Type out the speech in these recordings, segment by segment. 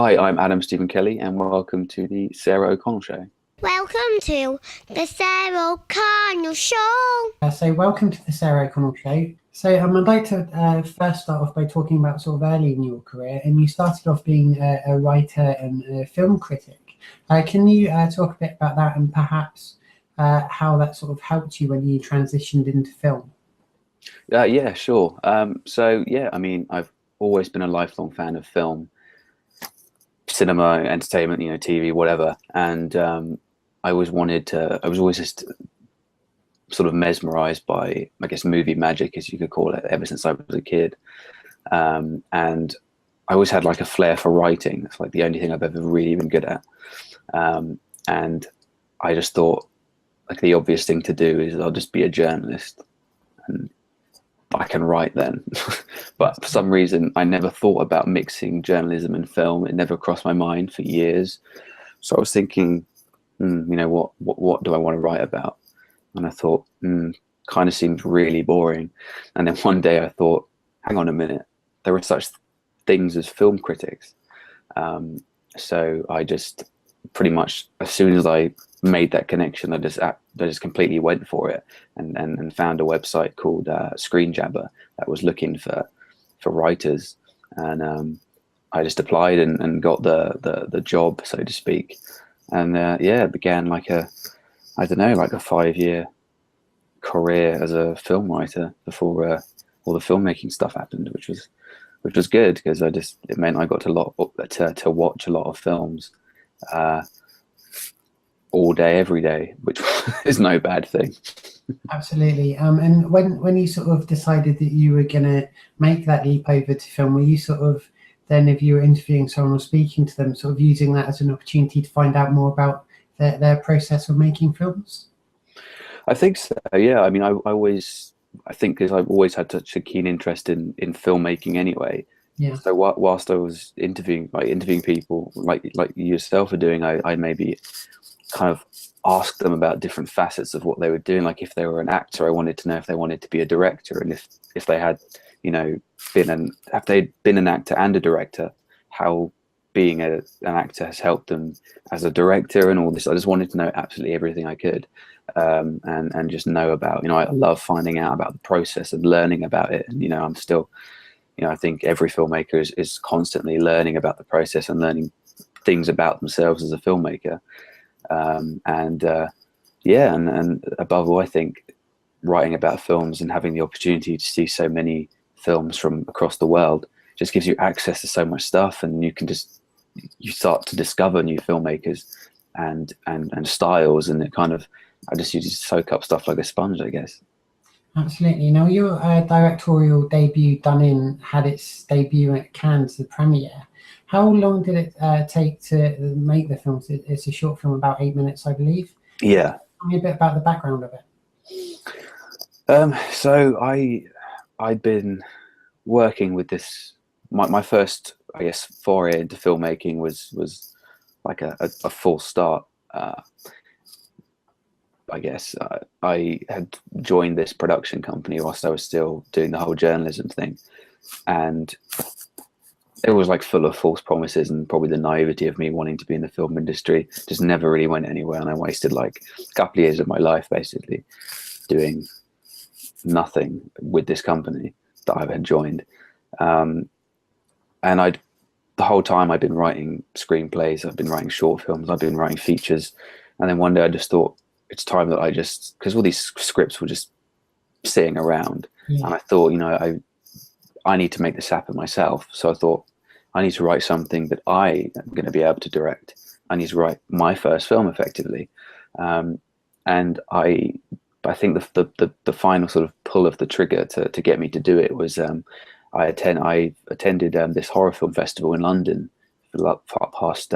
Hi, I'm Adam Stephen Kelly, and welcome to the Sarah O'Connell Show. Welcome to the Sarah O'Connell Show. So welcome to the Sarah O'Connell Show. I'd like to first start off by talking about sort of early in your career, and you started off being a writer and a film critic. Can you talk a bit about that and perhaps how that sort of helped you when you transitioned into film? Yeah, sure. I've always been a lifelong fan of film, cinema, entertainment, TV, whatever. And I always I was always just sort of mesmerized by, I guess, movie magic, as you could call it, ever since I was a kid. And I always had like a flair for writing. It's like the only thing I've ever really been good at. And I just thought like the obvious thing to do is I'll just be a journalist and I can write then. But for some reason, I never thought about mixing journalism and film. It never crossed my mind for years. So I was thinking, what do I want to write about? And I thought, kind of seems really boring. And then one day I thought, hang on a minute, there are such things as film critics. So I just pretty much, as soon as I made that connection, I just completely went for it and found a website called Screen Jabber that was looking for writers, and I just applied and got the job, so to speak. And it began like a 5-year career as a film writer before all the filmmaking stuff happened, which was good because it meant I got to watch a lot of films all day, every day, which is no bad thing. Absolutely. And when you sort of decided that you were going to make that leap over to film, were you sort of then, if you were interviewing someone or speaking to them, sort of using that as an opportunity to find out more about their process of making films? I think so. Yeah. I mean, I think because I've always had such a keen interest in filmmaking anyway. Yeah. So whilst I was interviewing people like you yourself are doing, I maybe kind of ask them about different facets of what they were doing. Like if they were an actor, I wanted to know if they wanted to be a director, and if they had, if they'd been an actor and a director, how being an actor has helped them as a director and all this. I just wanted to know absolutely everything I could, and just know about. I love finding out about the process and learning about it. And I'm still, I think every filmmaker is constantly learning about the process and learning things about themselves as a filmmaker. And above all, I think writing about films and having the opportunity to see so many films from across the world just gives you access to so much stuff, and you start to discover new filmmakers and styles, and I just use to soak up stuff like a sponge, I guess. Absolutely. Now, your directorial debut, Done In, had its debut at Cannes, the premiere. How long did it take to make the film? It's a short film, about 8 minutes, I believe. Yeah. Tell me a bit about the background of it. So I'd been working with this. My first, I guess, foray into filmmaking was like a full start. I guess I had joined this production company whilst I was still doing the whole journalism thing, and it was like full of false promises, and probably the naivety of me wanting to be in the film industry just never really went anywhere. And I wasted like a couple of years of my life basically doing nothing with this company that I had joined. And the whole time I'd been writing screenplays, I've been writing short films, I've been writing features. And then one day I just thought it's time that because all these scripts were just sitting around. Yeah. And I thought, I need to make this happen myself. So I thought, I need to write something that I am going to be able to direct. I need to write my first film effectively. And I think the final sort of pull of the trigger to get me to do it was I attended this horror film festival in London for past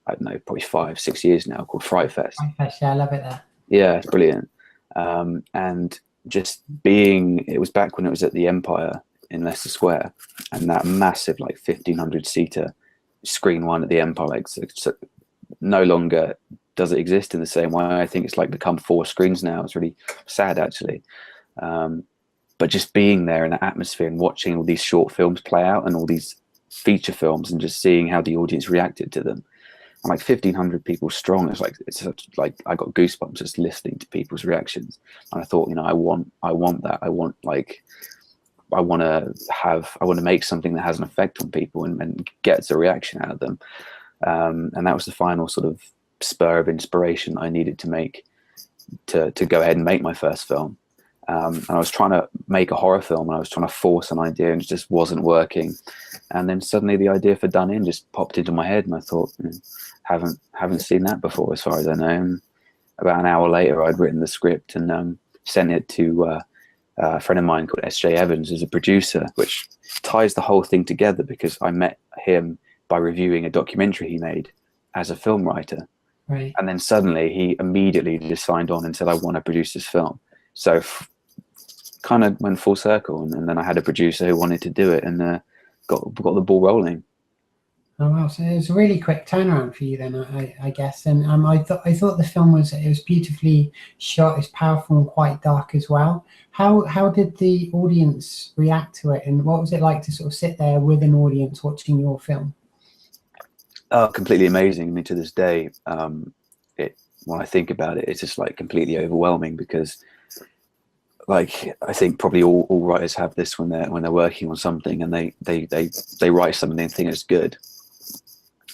I don't know, probably 5-6 years now, called Fright Fest. Fright Fest, yeah, I love it there. Yeah, it's brilliant. And just it was back when it was at the Empire in Leicester Square, and that massive like 1,500 seater screen one at the Empire, like, so no longer does it exist in the same way. I think it's like become 4 screens now. It's really sad actually. But just being there in the atmosphere and watching all these short films play out and all these feature films and just seeing how the audience reacted to them. And like 1,500 people strong. It's such, like, I got goosebumps just listening to people's reactions. And I thought, you know, I want that. I want to make something that has an effect on people and gets a reaction out of them. And that was the final sort of spur of inspiration I needed to make to go ahead and make my first film. And I was trying to make a horror film, and I was trying to force an idea, and it just wasn't working. And then suddenly the idea for Done In just popped into my head, and I thought, haven't seen that before, as far as I know. And about an hour later, I'd written the script and sent it to a friend of mine called S.J. Evans, who's a producer, which ties the whole thing together because I met him by reviewing a documentary he made as a film writer. Right. And then suddenly he immediately just signed on and said, I want to produce this film. So kind of went full circle, and then I had a producer who wanted to do it, and got the ball rolling. Oh wow! So it was a really quick turnaround for you then, I guess. And I thought the film was beautifully shot, it's powerful and quite dark as well. How did the audience react to it, and what was it like to sort of sit there with an audience watching your film? Oh, completely amazing. I mean, to this day, when I think about it, it's just like completely overwhelming because, like, I think probably all writers have this when they're working on something and they write something and think it's good.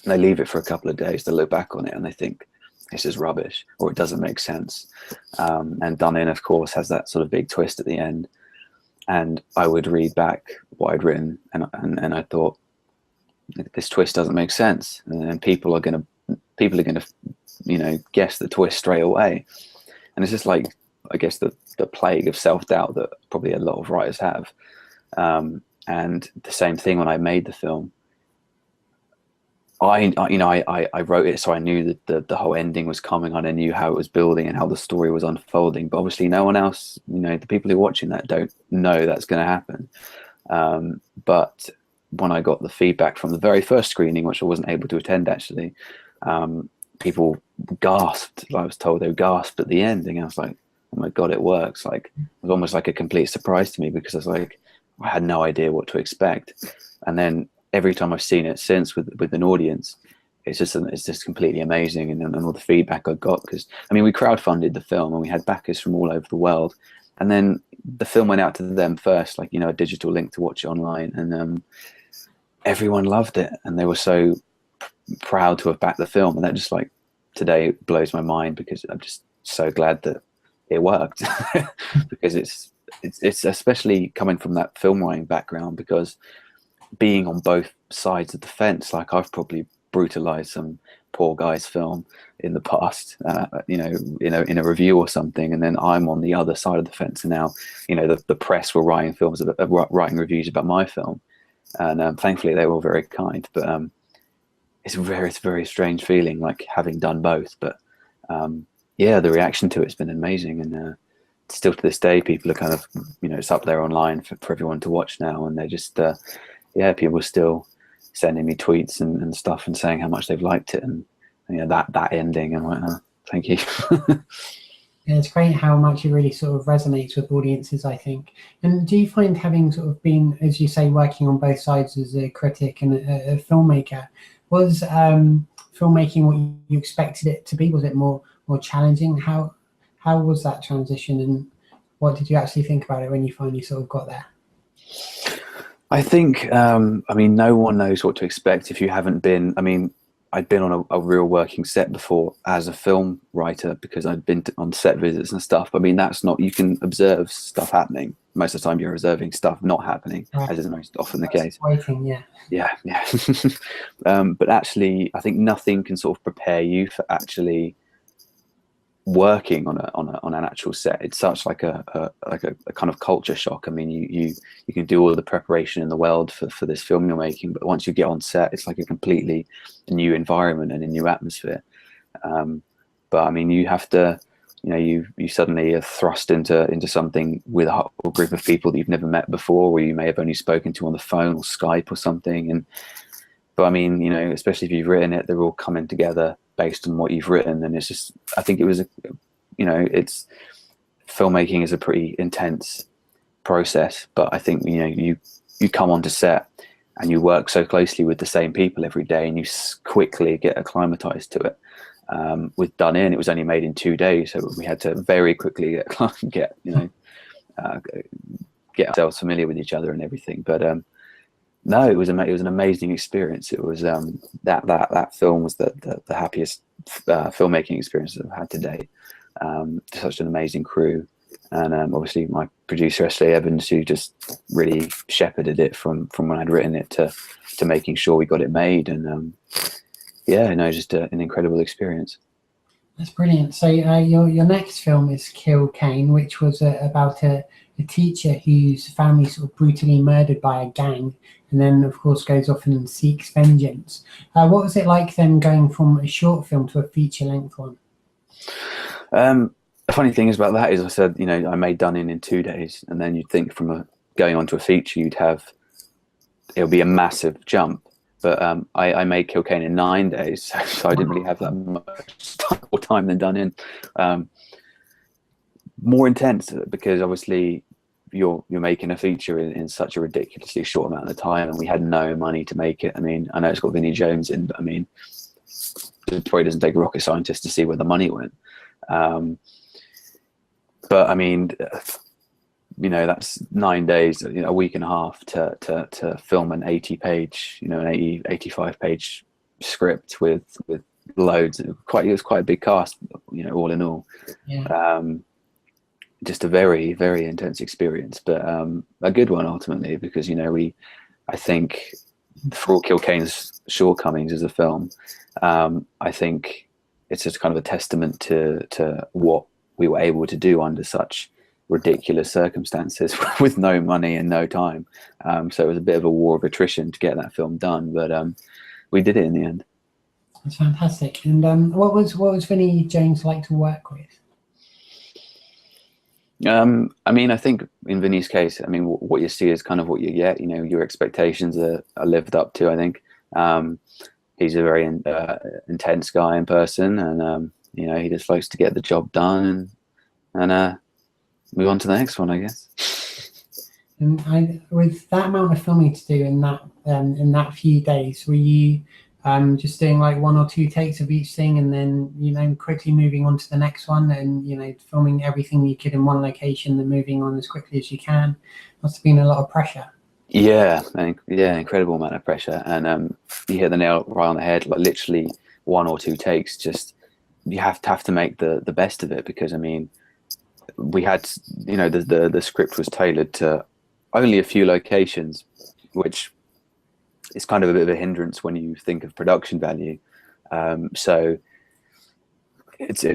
And they leave it for a couple of days, they look back on it and they think this is rubbish or it doesn't make sense. And Done In, of course, has that sort of big twist at the end. And I would read back what I'd written and I thought, this twist doesn't make sense. And people are gonna guess the twist straight away. And it's just like, I guess the plague of self-doubt that probably a lot of writers have. And the same thing when I made the film. I wrote it so I knew that the whole ending was coming. I knew how it was building and how the story was unfolding. But obviously no one else, the people who are watching that don't know that's going to happen. But when I got the feedback from the very first screening, which I wasn't able to attend actually, people gasped. I was told they gasped at the ending. I was like, oh my God, it works. Like, it was almost like a complete surprise to me because I was like, I had no idea what to expect. And then every time I've seen it since with an audience, it's just completely amazing. And all the feedback I got, because I mean, we crowdfunded the film and we had backers from all over the world. And then the film went out to them first, like, a digital link to watch it online. And everyone loved it. And they were so proud to have backed the film. And that just, like, today blows my mind because I'm just so glad that it worked. Because it's especially coming from that film writing background, because being on both sides of the fence, like, I've probably brutalized some poor guy's film in the past, in a review or something, and then I'm on the other side of the fence, and now the press were writing writing reviews about my film, and thankfully they were very kind. But it's a very strange feeling, like, having done both. But yeah, the reaction to it's been amazing, and still to this day people are kind of, it's up there online for everyone to watch now, and they're just people are still sending me tweets and stuff and saying how much they've liked it, and that ending. I'm like, oh, thank you. Yeah, it's great how much it really sort of resonates with audiences, I think. And do you find, having sort of been, as you say, working on both sides as a critic and a filmmaker, was filmmaking what you expected it to be? Was it more challenging? How was that transition, and what did you actually think about it when you finally sort of got there? I think, no one knows what to expect if you haven't been. I mean, I'd been on a real working set before as a film writer, because I'd been on set visits and stuff. I mean, that's not, you can observe stuff happening. Most of the time you're observing stuff not happening, right, as is most often the case. Waiting, yeah. But actually, I think nothing can sort of prepare you for actually working on an actual set. It's such like a kind of culture shock. I mean, you can do all the preparation in the world for this film you're making, but once you get on set, it's like a completely new environment and a new atmosphere. But I mean, you have to, you suddenly are thrust into something with a whole group of people that you've never met before, or you may have only spoken to on the phone or Skype or something. But I mean, especially if you've written it, they're all coming together based on what you've written. And it's just, I think it was it's, filmmaking is a pretty intense process. But I think you come onto set and you work so closely with the same people every day, and you quickly get acclimatized to it. With Done In, it was only made in 2 days, so we had to very quickly get ourselves familiar with each other and everything. But no, it was an amazing experience. It was that film was the happiest filmmaking experience I've had to date. Such an amazing crew, and obviously my producer Ashley Evans, who just really shepherded it from when I'd written it to making sure we got it made. And yeah, no, just an incredible experience. That's brilliant. So your next film is Kill Kane, which was about a teacher whose family sort of brutally murdered by a gang, and then of course goes off and seeks vengeance. What was it like then going from a short film to a feature-length one? The funny thing is about that is, I said, you know, I made Done In 2 days, and then you'd think from going on to a feature, it'll be a massive jump. But I made Kill Kane in 9 days, so I didn't really have that much more time than Done In. More intense because obviously you're making a feature in such a ridiculously short amount of time, and we had no money to make it. I mean, I know it's got Vinnie Jones in, but I mean, it probably doesn't take a rocket scientist to see where the money went. But I mean, you know, that's 9 days, you know, a week and a half to film an 80-page, you know, an 85-page script with loads. It was quite a big cast, you know, all in all. Yeah. Just a very, very intense experience, but a good one ultimately, because, you know, I think for all Kill Kane's shortcomings as a film, I think it's just kind of a testament to what we were able to do under such ridiculous circumstances with no money and no time. So it was a bit of a war of attrition to get that film done, but we did it in the end. That's fantastic. And what was Vinnie Jones like to work with? I mean, I think in Vinny's case, I mean, what you see is kind of what you get. You know, your expectations are lived up to, I think. He's a very intense guy in person, and you know, he just likes to get the job done and move on to the next one, I guess. And with that amount of filming to do in that few days, were you just doing like 1 or 2 takes of each thing, and then, you know, quickly moving on to the next one, and, you know, filming everything you could in one location, then moving on as quickly as you can? Must have been a lot of pressure. Yeah, incredible amount of pressure, and you hit the nail right on the head. Like literally 1 or 2 takes. Just you have to make the best of it, because I mean, we had, you know, the script was tailored to only a few locations, which is kind of a bit of a hindrance when you think of production value. So it's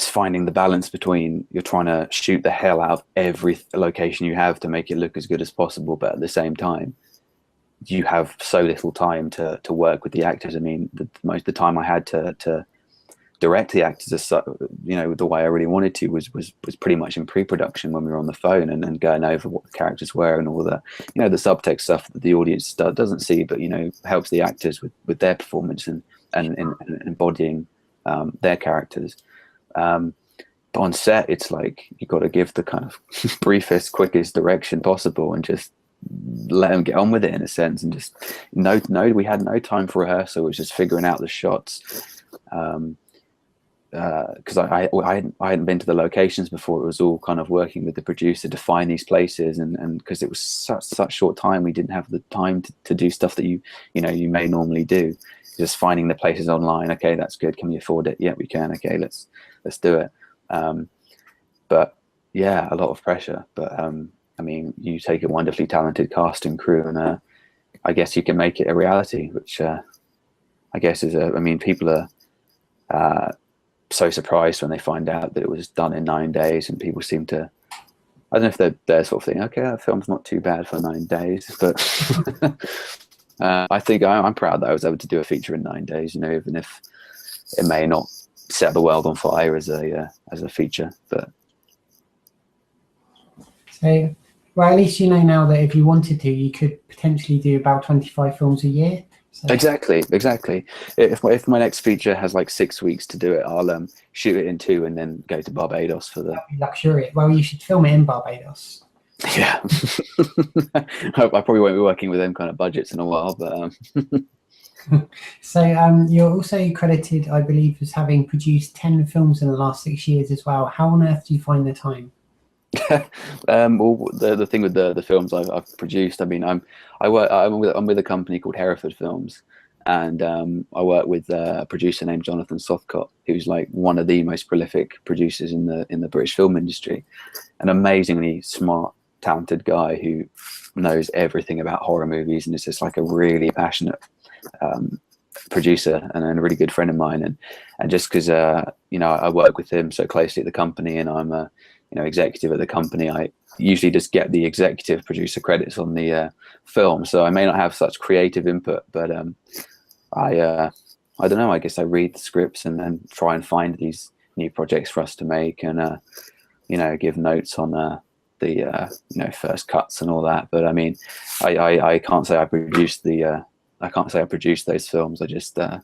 finding the balance between, you're trying to shoot the hell out of every location you have to make it look as good as possible, but at the same time you have so little time to work with the actors. I mean, most of the time I had to direct the actors, as you know, the way I really wanted to was pretty much in pre-production, when we were on the phone and going over what the characters were and all the, you know, the subtext stuff that the audience doesn't see, but, you know, helps the actors with their performance and embodying their characters. But on set, it's like you got to give the kind of briefest, quickest direction possible, and just let them get on with it in a sense. And just we had no time for rehearsal. It was just figuring out the shots. Because I hadn't been to the locations before. It was all kind of working with the producer to find these places, and because it was such short time, we didn't have the time to do stuff that you may normally do. Just finding the places online. Okay, that's good. Can we afford it? Yeah, we can. Okay, let's do it. But yeah, a lot of pressure. But I mean, you take a wonderfully talented cast and crew, and I guess you can make it a reality, which I guess is I mean, people are so surprised when they find out that it was done in 9 days, and people seem to, I don't know if they're sort of thinking, okay, that film's not too bad for 9 days, but I think I'm proud that I was able to do a feature in 9 days, you know, even if it may not set the world on fire as a feature. But so, well, at least you know now that if you wanted to, you could potentially do about 25 films a year. So. Exactly. If my next feature has like 6 weeks to do it, I'll shoot it in 2 and then go to Barbados for the luxurious. Well, you should film it in Barbados. Yeah. I probably won't be working with them kind of budgets in a while, but So you're also credited, I believe, as having produced 10 films in the last 6 years as well. How on earth do you find the time? well, the thing with the films I've produced, I mean, I'm with a company called Hereford Films, and I work with a producer named Jonathan Southcott, who's like one of the most prolific producers in the British film industry, an amazingly smart, talented guy who knows everything about horror movies, and is just like a really passionate producer and a really good friend of mine. And just because I work with him so closely at the company, and I'm a executive at the company, I usually just get the executive producer credits on the film, so I may not have such creative input, but I don't know, I guess I read the scripts and then try and find these new projects for us to make, and give notes on the first cuts and all that. But I mean, I can't say I produced those films. I just they're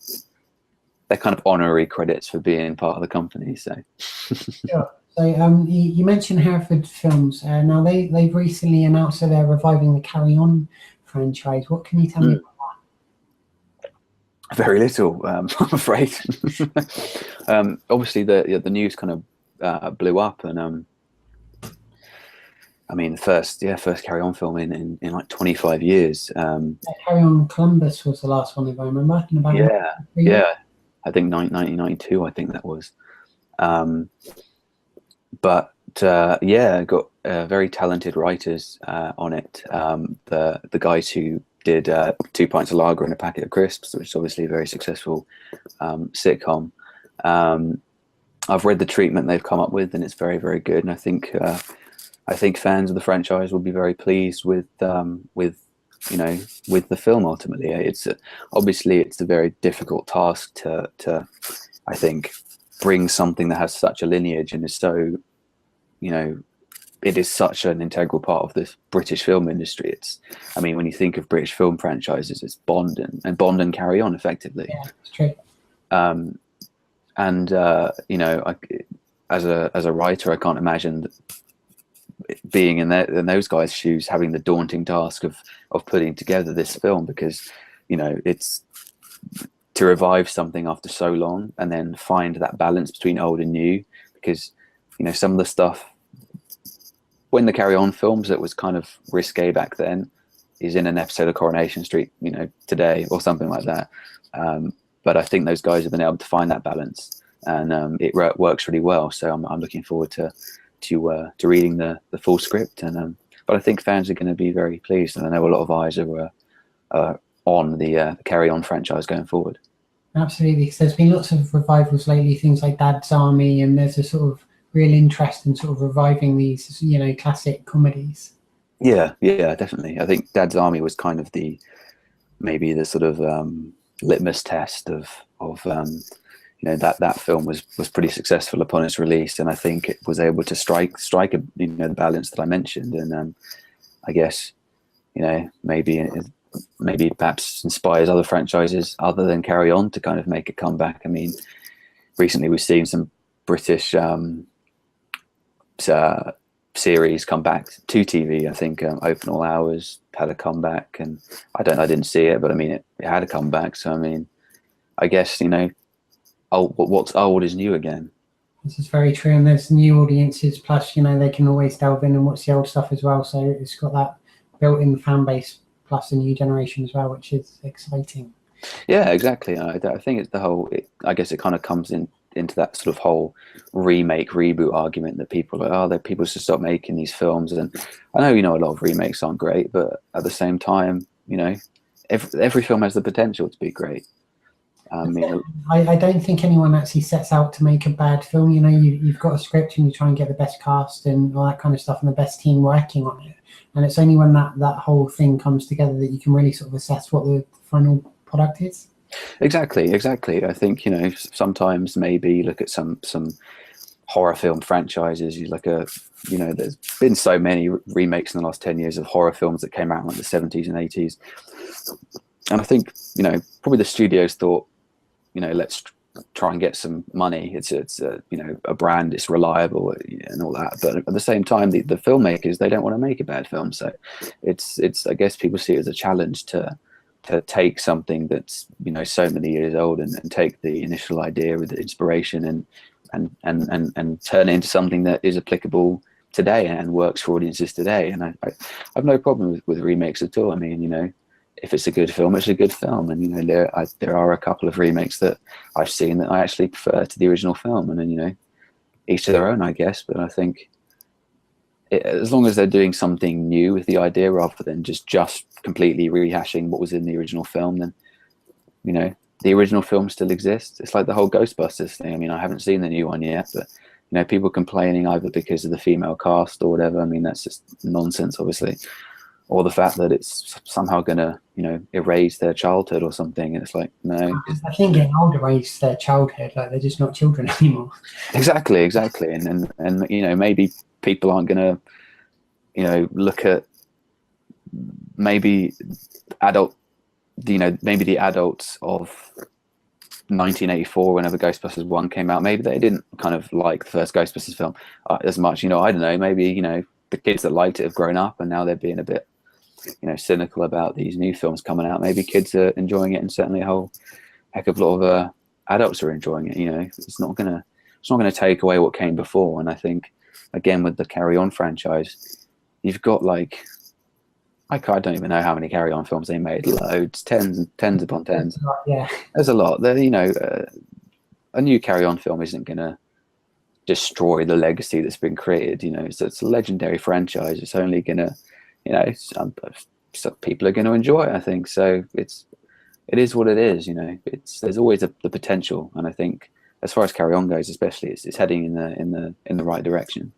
kind of honorary credits for being part of the company. So Sure. So you mentioned Hereford Films. Now they've recently announced that they're reviving the Carry On franchise. What can you tell me about very little, I'm afraid. Obviously, the news kind of blew up, and I mean, the first Carry On film in like 25 years. Carry On Columbus was the last one, if I remember. Yeah. I think 1992. I think that was. But got very talented writers on it. The guys who did 2 Pints of Lager and a Packet of Crisps, which is obviously a very successful sitcom. I've read the treatment they've come up with, and it's very, very good. And I think fans of the franchise will be very pleased with the film. Ultimately, it's a very difficult task to I think bring something that has such a lineage and is so, it is such an integral part of this British film industry. I mean, when you think of British film franchises, it's Bond and Carry On, effectively. Yeah, it's true. As a writer, I can't imagine being in those guys' shoes, having the daunting task of putting together this film, because it's to revive something after so long and then find that balance between old and new, because some of the stuff when the Carry On films that was kind of risque back then is in an episode of Coronation Street today, or something like that. But I think those guys have been able to find that balance, and it works really well. So I'm looking forward to reading the full script, and but I think fans are going to be very pleased, and I know a lot of eyes are on the Carry On franchise going forward. Absolutely, because there's been lots of revivals lately, things like Dad's Army, and there's a sort of real interest in sort of reviving these, classic comedies. Yeah, definitely. I think Dad's Army was kind of maybe the sort of litmus test of that film was pretty successful upon its release, and I think it was able to strike the balance that I mentioned, and I guess maybe perhaps inspires other franchises other than Carry On to kind of make a comeback. I mean, recently we've seen some British series come back to TV. I think Open All Hours had a comeback, and I didn't see it, but I mean it had a comeback. So I mean, I guess what's old is new again. This is very true, and there's new audiences. Plus, they can always delve in and watch the old stuff as well. So it's got that built-in fan base plus a new generation as well, which is exciting. Yeah, exactly. I think it's I guess it kind of comes into that sort of whole remake reboot argument that people are like, people should stop making these films. And I know a lot of remakes aren't great, but at the same time, every film has the potential to be great. I don't think anyone actually sets out to make a bad film. You've got a script and you try and get the best cast and all that kind of stuff and the best team working on it. And it's only when that whole thing comes together that you can really sort of assess what the final product is. Exactly. I think sometimes maybe look at some horror film franchises. You look at there's been so many remakes in the last 10 years of horror films that came out in like the 70s and 80s, and I think probably the studios thought let's try and get some money. It's you know, a brand, it's reliable and all that. But at the same time, the filmmakers, they don't want to make a bad film. So it's I guess people see it as a challenge to take something that's, you know, so many years old and take the initial idea with the inspiration and turn it into something that is applicable today and works for audiences today. And I have no problem with remakes at all. I mean, you know, if it's a good film, it's a good film. And, you know, there are a couple of remakes that I've seen that I actually prefer to the original film. And then, you know, each to their own, I guess. But I think as long as they're doing something new with the idea rather than just completely rehashing what was in the original film, then, you know, the original film still exists. It's like the whole Ghostbusters thing. I mean, I haven't seen the new one yet, but, you know, people complaining either because of the female cast or whatever. I mean, that's just nonsense, obviously. Or the fact that it's somehow going to, you know, erase their childhood or something. And it's like, no. I think getting older erases their childhood. Like, they're just not children anymore. Exactly. And you know, maybe people aren't going to, you know, look at maybe maybe the adults of 1984, whenever Ghostbusters 1 came out, maybe they didn't kind of like the first Ghostbusters film as much. You know, I don't know, maybe, you know, the kids that liked it have grown up and now they're being a bit, you know, cynical about these new films coming out. Maybe kids are enjoying it, and certainly a whole heck of a lot of adults are enjoying it. You know, it's not gonna take away what came before. And I think, again, with the Carry On franchise, you've got like, I don't even know how many Carry On films they made. Loads, tens upon tens. Yeah, there's a lot. There, you know, a new Carry On film isn't gonna destroy the legacy that's been created. You know, it's a legendary franchise. It's only gonna, you know, some people are going to enjoy it, I think. So it is what it is. You know, there's always the potential, and I think as far as Carry On goes, especially, it's heading in the right direction.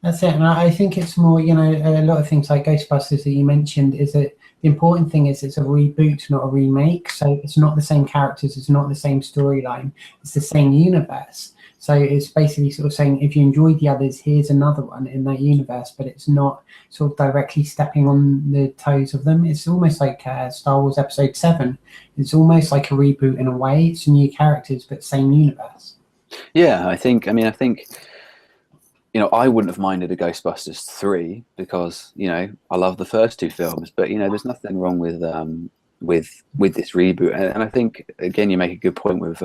That's it. And I think it's more, you know, a lot of things like Ghostbusters that you mentioned is that the important thing is it's a reboot, not a remake. So it's not the same characters, it's not the same storyline, it's the same universe. So it's basically sort of saying, if you enjoyed the others, here's another one in that universe, but it's not sort of directly stepping on the toes of them. It's almost like Star Wars Episode 7. It's almost like a reboot in a way. It's new characters, but same universe. Yeah, I think, you know, I wouldn't have minded a Ghostbusters 3 because, you know, I love the first two films, but, you know, there's nothing wrong with this reboot. And I think, again, you make a good point with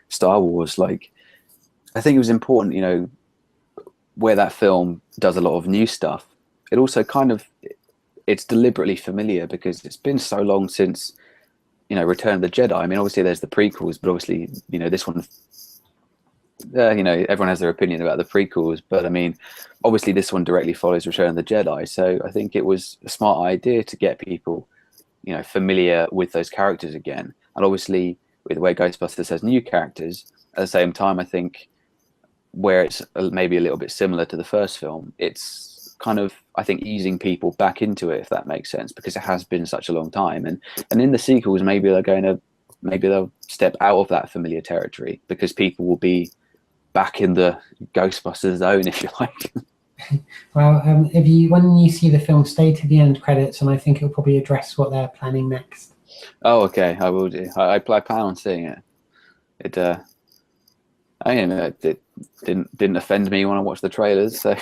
Star Wars. Like, I think it was important, you know, where that film does a lot of new stuff. It also it's deliberately familiar because it's been so long since, you know, Return of the Jedi. I mean, obviously there's the prequels, but obviously, you know, this one, you know, everyone has their opinion about the prequels, but I mean, obviously this one directly follows Return of the Jedi. So I think it was a smart idea to get people, you know, familiar with those characters again. And obviously with the way Ghostbusters has new characters, at the same time, I think, where it's maybe a little bit similar to the first film, it's kind of, I think, easing people back into it, if that makes sense, because it has been such a long time. And in the sequels, maybe they'll step out of that familiar territory because people will be back in the Ghostbusters zone, if you like. Well, when you see the film, stay to the end credits, and I think it'll probably address what they're planning next. Oh, okay, I will do. I plan on seeing it. It didn't offend me when I watched the trailers, so.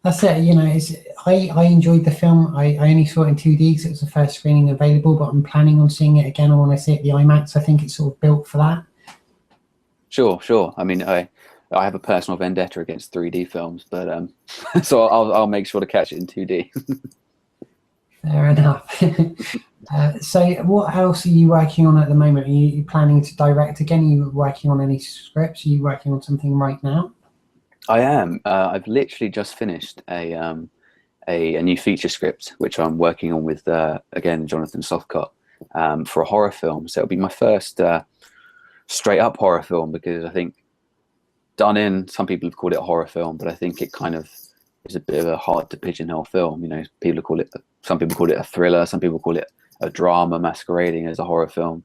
That's it. You know, I enjoyed the film. I only saw it in 2D because it was the first screening available, but I'm planning on seeing it again. I want to see it at the IMAX. I think it's sort of built for that. Sure. I mean, I have a personal vendetta against 3D films, but so I'll make sure to catch it in 2D. Fair enough. So what else are you working on at the moment? Are you planning to direct again? Are you working on any scripts? Are you working on something right now? I am. I've literally just finished a new feature script, which I'm working on with, again, Jonathan Southcott, for a horror film. So it'll be my first straight up horror film, because I think some people have called it a horror film, but I think it kind of is a bit of a hard to pigeonhole film. You know, some people call it a thriller, some people call it a drama masquerading as a horror film,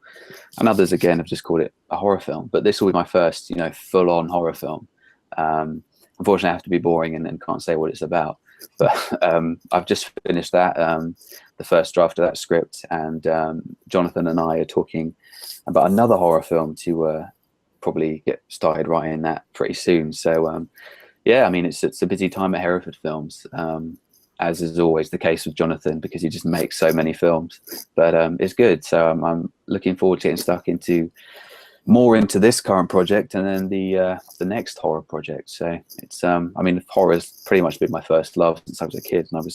and others again have just called it a horror film. But this will be my first, you know, full-on horror film. Unfortunately, I have to be boring and can't say what it's about. But I've just finished that, the first draft of that script, and Jonathan and I are talking about another horror film to probably get started writing that pretty soon. So yeah, I mean, it's a busy time at Hereford Films, as is always the case with Jonathan, because he just makes so many films. But it's good. So I'm looking forward to getting stuck more into this current project, and then the next horror project. So it's I mean, horror's pretty much been my first love since I was a kid, and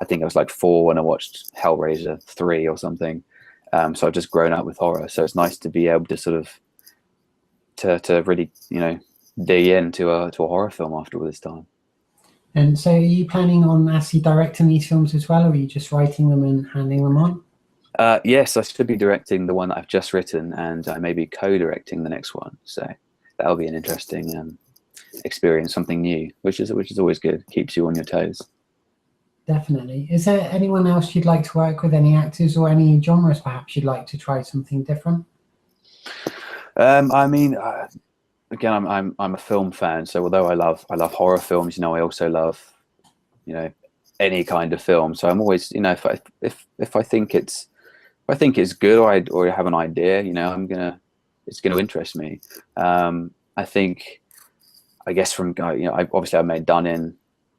I think I was like 4 when I watched Hellraiser 3 or something. So I've just grown up with horror. So it's nice to be able to sort of to really, you know, dig into a horror film after all this time. And so, are you planning on actually directing these films as well, or are you just writing them and handing them on? Yes, I should be directing the one that I've just written, and I may be co-directing the next one. So that'll be an interesting experience, something new, which is always good. Keeps you on your toes. Definitely. Is there anyone else you'd like to work with? Any actors or any genres perhaps you'd like to try something different? I mean, again, I'm a film fan, so although I love horror films, you know, I also love, you know, any kind of film. So I'm always, you know, if I think it's good, or I have an idea, you know, it's gonna interest me. I think, I guess from, you know, I made Done In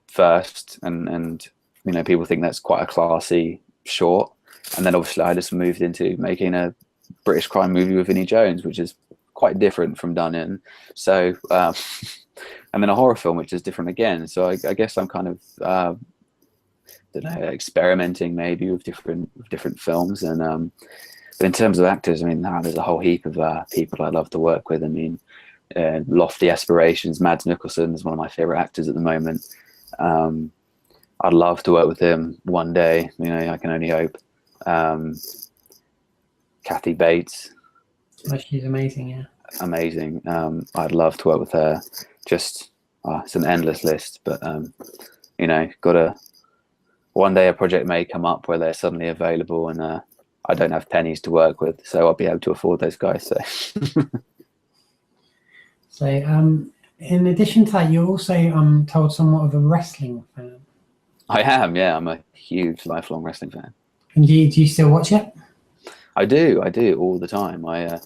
first, and you know, people think that's quite a classy short, and then obviously I just moved into making a British crime movie with Vinnie Jones, which is quite different from Done In. So and then a horror film, which is different again. So I guess I'm kind of don't know, experimenting maybe with different films. And but in terms of actors, I mean, there's a whole heap of people I'd love to work with. I mean, Lofty Aspirations, Mads Mikkelsen is one of my favorite actors at the moment. I'd love to work with him one day, you know, I can only hope. Kathy Bates. Oh, she's amazing, yeah. Amazing. I'd love to work with her. Just it's an endless list, but you know, one day a project may come up where they're suddenly available, and I don't have pennies to work with, so I'll be able to afford those guys. So So in addition to that, you're also told somewhat of a wrestling fan. I am, yeah. I'm a huge lifelong wrestling fan. And do you still watch it? I do all the time. I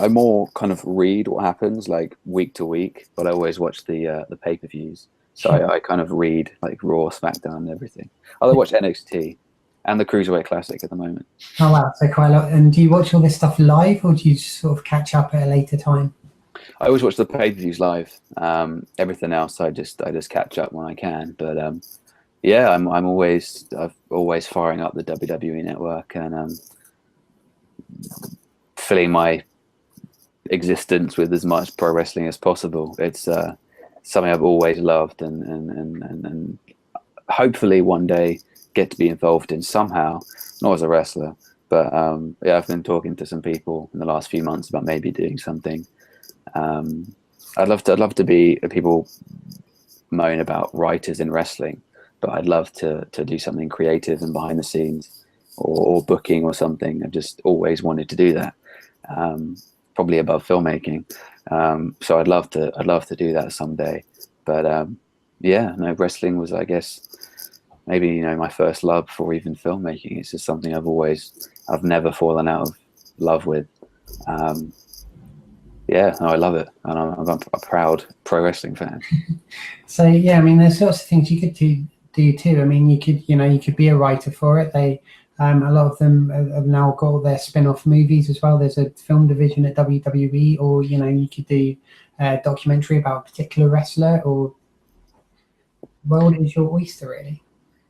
more kind of read what happens like week to week, but I always watch the pay-per-views. So I kind of read like Raw, SmackDown, and everything. I watch NXT and the Cruiserweight Classic at the moment. Oh wow, so quite a lot. And do you watch all this stuff live, or do you just sort of catch up at a later time? I always watch the pay-per-views live. Everything else I just catch up when I can. But yeah, I'm always firing up the WWE network and filling my existence with as much pro wrestling as possible. It's something I've always loved, and hopefully one day get to be involved in somehow, not as a wrestler, but yeah, I've been talking to some people in the last few months about maybe doing something. I'd love to be, people moan about writers in wrestling, but I'd love to do something creative and behind the scenes, or booking or something. I've just always wanted to do that, probably above filmmaking. So I'd love to do that someday. But yeah, no, wrestling was, I guess, maybe, you know, my first love before even filmmaking. It's just something I've never fallen out of love with. Yeah, no, I love it, and I'm a proud pro wrestling fan. So yeah, I mean, there's lots of things you could do too. I mean, you could be a writer for it. They a lot of them have now got their spin-off movies as well. There's a film division at WWE, or you know, you could do a documentary about a particular wrestler, or world is your oyster, really.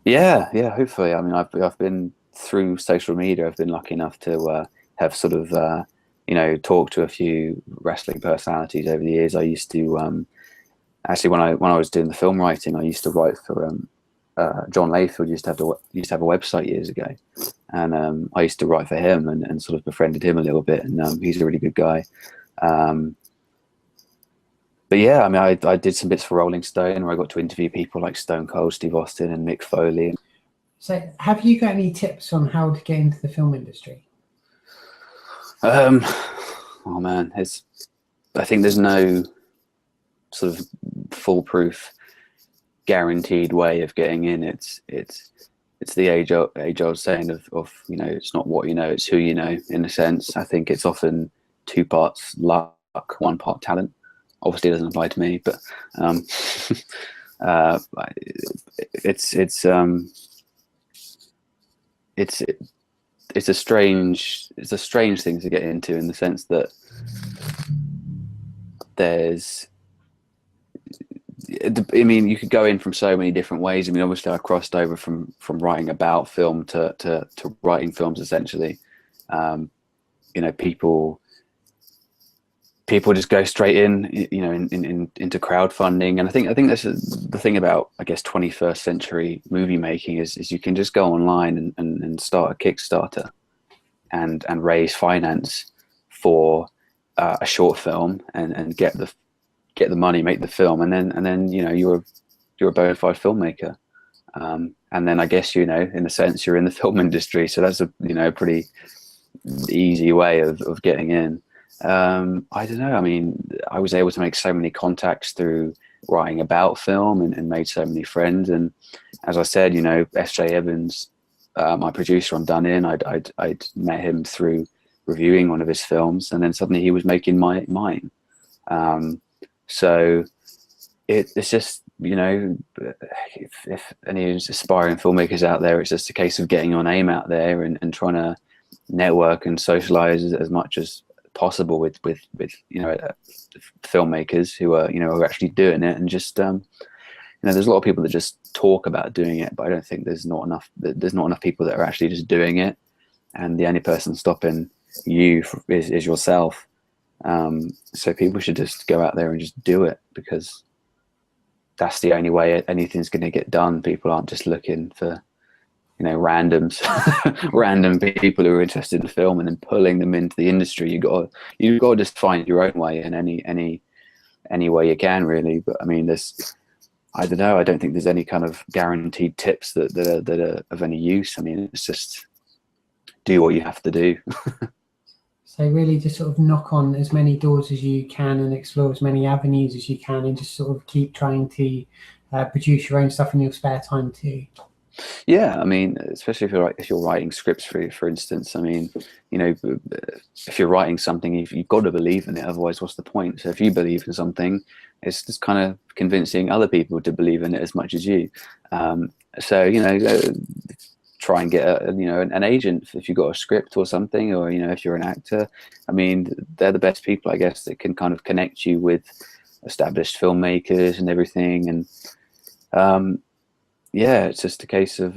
Yeah, hopefully. I mean, I've been through social media. I've been lucky enough to have sort of you know, talked to a few wrestling personalities over the years. I used to actually, when I was doing the film writing, I used to write for John Layfield. Used to have a website years ago, and I used to write for him and sort of befriended him a little bit. And he's a really good guy. But yeah, I mean, I did some bits for Rolling Stone where I got to interview people like Stone Cold Steve Austin and Mick Foley. So have you got any tips on how to get into the film industry? Oh man, I think there's no sort of foolproof guaranteed way of getting in. It's the age old saying of you know, it's not what you know, it's who you know. In a sense, I think it's often 2 parts luck, 1 part talent. Obviously, it doesn't apply to me, but it's a strange thing to get into, in the sense that I mean, you could go in from so many different ways. I mean, obviously, I crossed over from writing about film to writing films, essentially. You know, people just go straight in, you know, into crowdfunding. And I think that's the thing about, I guess, 21st century movie making is you can just go online and start a Kickstarter and raise finance for a short film and get the money, make the film, and then you know, you're a bona fide filmmaker. And then I guess, you know, in a sense, you're in the film industry. So that's a, you know, pretty easy way of getting in. I don't know. I mean, I was able to make so many contacts through writing about film and made so many friends. And as I said, you know, S.J. Evans, my producer on Done In, I'd met him through reviewing one of his films, and then suddenly he was making mine. So it's just, you know, if any aspiring filmmakers out there, it's just a case of getting your name out there and trying to network and socialize as much as possible with you know, filmmakers who are, you know, are actually doing it. And just you know, there's a lot of people that just talk about doing it, but I don't think there's not enough people that are actually just doing it. And the only person stopping you is yourself. So people should just go out there and just do it, because that's the only way anything's going to get done. People aren't just looking for, you know, random people who are interested in film and then pulling them into the industry. You've got to just find your own way in any way you can, really. But I mean, I don't know. I don't think there's any kind of guaranteed tips that are of any use. I mean, it's just do what you have to do. So really just sort of knock on as many doors as you can and explore as many avenues as you can, and just sort of keep trying to produce your own stuff in your spare time too. Yeah, I mean, especially if you're writing scripts, for instance. I mean, you know, if you're writing something, you've got to believe in it. Otherwise, what's the point? So if you believe in something, it's just kind of convincing other people to believe in it as much as you. So, you know, try and get an agent if you've got a script or something, or, you know, if you're an actor. I mean, they're the best people, I guess, that can kind of connect you with established filmmakers and everything. And yeah, it's just a case of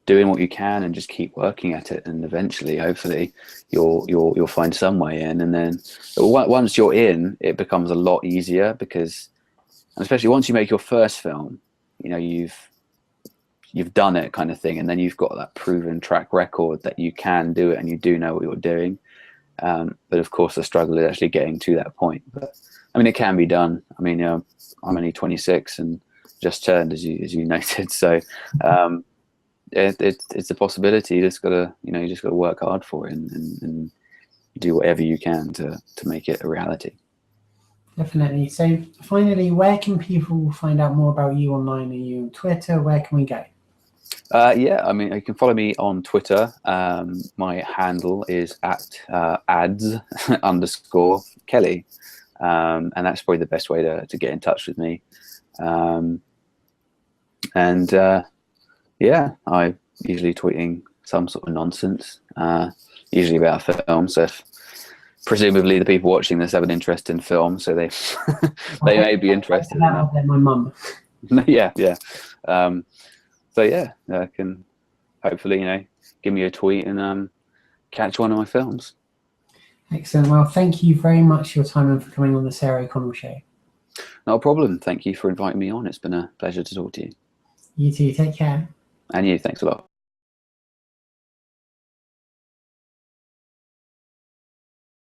doing what you can and just keep working at it, and eventually, hopefully, you'll find some way in. And then once you're in, it becomes a lot easier, because, especially once you make your first film, you know, you've done it, kind of thing, and then you've got that proven track record that you can do it and you do know what you're doing. But of course, the struggle is actually getting to that point. But I mean, it can be done. I mean, you know, I'm only 26 and just turned, as you noted. So it's a possibility. You just gotta work hard for it and do whatever you can to make it a reality. Definitely. So finally, where can people find out more about you online? Are you on Twitter? Where can we go? Yeah, I mean, you can follow me on Twitter. My handle is @ads_Kelly, and that's probably the best way to get in touch with me. Yeah, I'm usually tweeting some sort of nonsense, usually about film. So presumably the people watching this have an interest in film, so they may be interested. My mum. Yeah. So yeah, can hopefully, you know, give me a tweet and catch one of my films. Excellent. Well, thank you very much for your time and for coming on the Sarah O'Connell Show. No problem. Thank you for inviting me on. It's been a pleasure to talk to you. You too. Take care. And you. Thanks a lot.